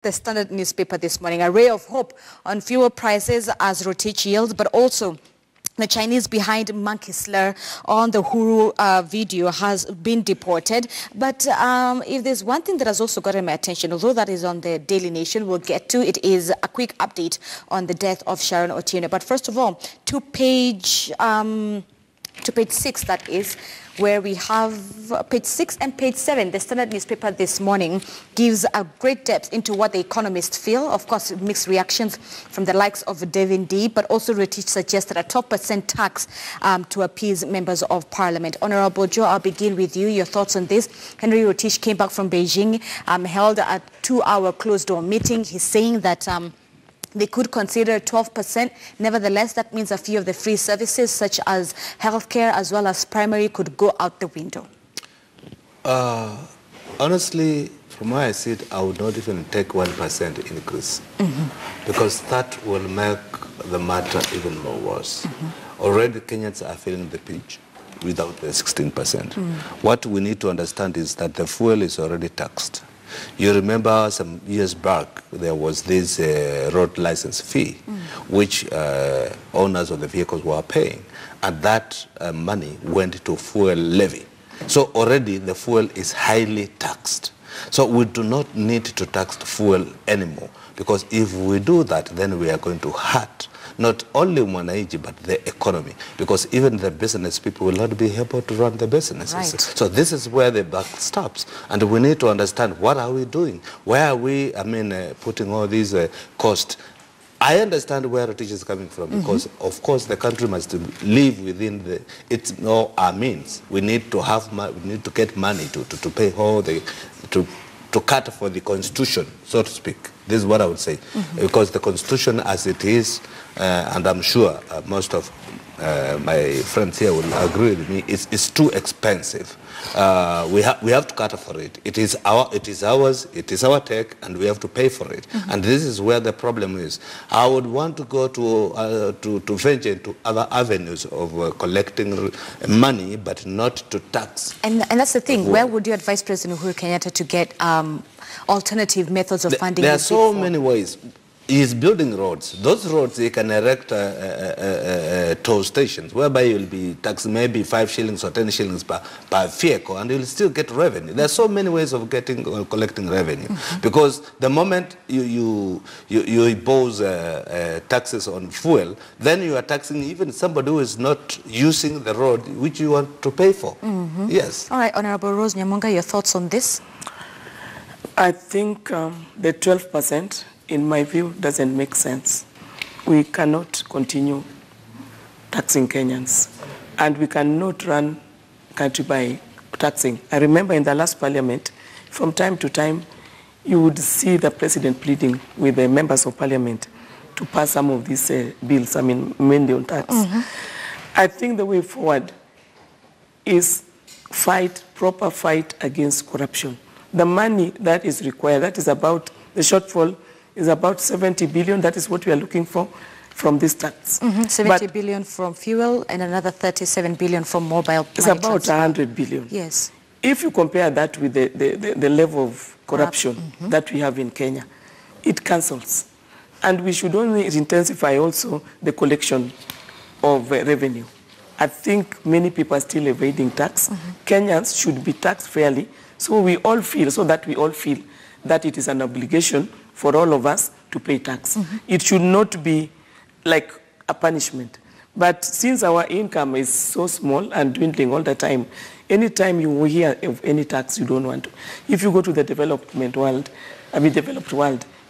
the Standard newspaper this morning. A ray of hope on fuel prices as Rotich yields, but also the Chinese behind monkey slur on the Huru video has been deported. But if there's one thing that has also gotten my attention, although that is on the Daily Nation, we'll get to, it is a quick update on the death of Sharon Otieno. But first of all, to page 6, that is, where we have page 6 and page 7. The Standard newspaper this morning gives a great depth into what the economists feel. Of course, mixed reactions from the likes of Devin D, but also Rotich suggested a 12% tax to appease members of parliament. Honorable Joe, I'll begin with you. Your thoughts on this? Henry Rotich came back from Beijing, held a 2-hour closed-door meeting. He's saying that they could consider 12%. Nevertheless, that means a few of the free services, such as healthcare as well as primary, could go out the window. Honestly, from where I sit, I would not even take 1% increase, because that will make the matter even more worse. Already, Kenyans are feeling the pinch without the 16%. What we need to understand is that the fuel is already taxed. You remember some years back, there was this road license fee, which owners of the vehicles were paying, and that money went to fuel levy. So already the fuel is highly taxed. So we do not need to tax fuel anymore, because if we do that, then we are going to hurt not only Mwanaiji, but the economy, because even the business people will not be able to run the businesses. Right. So this is where the buck stops, and we need to understand, what are we doing? Where are we, putting all these costs? I understand where Rotich is coming from, because of course the country must live within our means. We need to have we need to get money to pay all the to cut for the constitution, so to speak. This is what I would say, because the constitution as it is, and I'm sure most of my friends here will agree with me, it's too expensive. We have to cut for it. It is ours, it is our tech, and we have to pay for it. And this is where the problem is. I would want to go to venture into other avenues of collecting money, but not to tax. And that's the thing. Where would you advise President Uhuru Kenyatta to get alternative methods of funding? There are so many ways. He's building roads. Those roads, he can erect toll stations, whereby you'll be taxed maybe 5 shillings or 10 shillings per vehicle, and you'll still get revenue. There are so many ways of collecting revenue, because the moment you impose taxes on fuel, then you are taxing even somebody who is not using the road which you want to pay for. Yes. All right, Honorable Rose Nyamunga, your thoughts on this? I think the 12%, in my view, doesn't make sense. We cannot continue taxing Kenyans, and we cannot run country by taxing. I remember in the last parliament, from time to time, you would see the president pleading with the members of parliament to pass some of these bills, mainly on tax. I think the way forward is proper fight against corruption. The money that is required, that is about, the shortfall is about 70 billion. That is what we are looking for from this tax. 70 billion from fuel and another 37 billion from mobile money. It's about 100 billion. Yes. If you compare that with the level of corruption that we have in Kenya, it cancels. And we should only intensify also the collection of revenue. I think many people are still evading tax. Kenyans should be taxed fairly, so we all feel that it is an obligation for all of us to pay tax. It should not be like a punishment. But since our income is so small and dwindling all the time, anytime you hear of any tax, you don't want to. If you go to the developed world,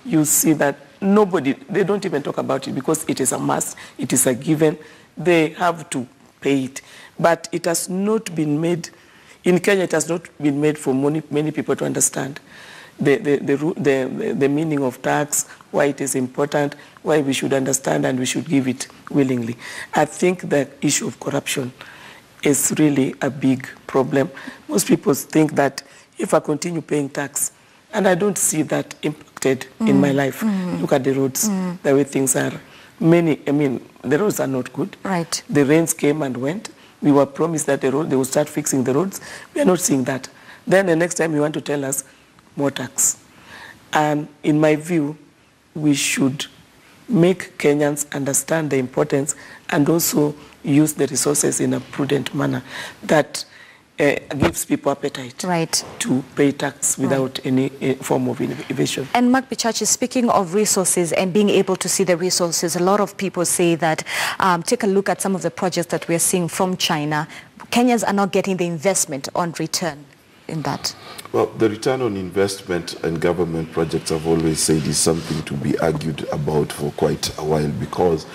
you see that they don't even talk about it, because it is a must, it is a given, they have to pay it. But it has not been made, in Kenya it has not been made for many people to understand the meaning of tax, why it is important, why we should understand and we should give it willingly. I think the issue of corruption is really a big problem. Most people think that if I continue paying tax, and I don't see that impacted in my life. Look at the roads, the way things are. The roads are not good. Right. The rains came and went. We were promised that they will start fixing the roads. We are not seeing that. Then the next time you want to tell us more tax. And in my view, we should make Kenyans understand the importance and also use the resources in a prudent manner that gives people appetite to pay tax without any form of evasion. And Mark Bichachi, speaking of resources and being able to see the resources, a lot of people say that take a look at some of the projects that we're seeing from China. Kenyans are not getting the investment on return in that. Well, the return on investment and government projects, I've always said, is something to be argued about for quite a while, because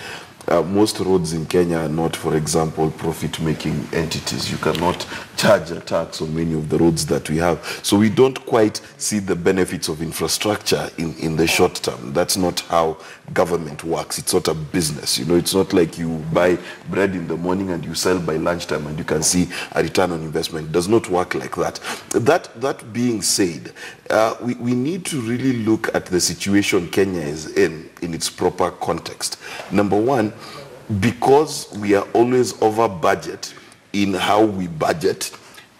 most roads in Kenya are not, for example, profit-making entities. You cannot charge a tax on many of the roads that we have. So we don't quite see the benefits of infrastructure in the short term. That's not how government works. It's not a business. You know, it's not like you buy bread in the morning and you sell by lunchtime and you can see a return on investment. It does not work like that. That being said, we need to really look at the situation Kenya is in its proper context. Number one, because we are always over budget in how we budget,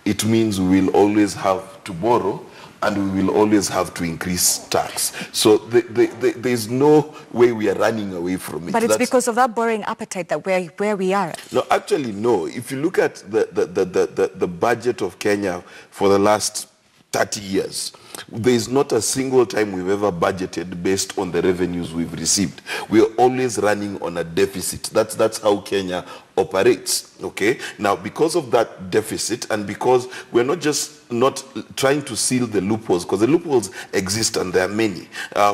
it means we will always have to borrow and we will always have to increase tax. So there's no way we are running away from it. But it's because of that borrowing appetite that where we are. No, actually, no. If you look at the budget of Kenya for the last 30 years, there is not a single time we've ever budgeted based on the revenues we've received. We are always running on a deficit. That's how Kenya operates, okay? Now, because of that deficit, and because we're not trying to seal the loopholes, because the loopholes exist and there are many.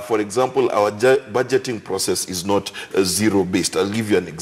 For example, our budgeting process is not zero-based. I'll give you an example.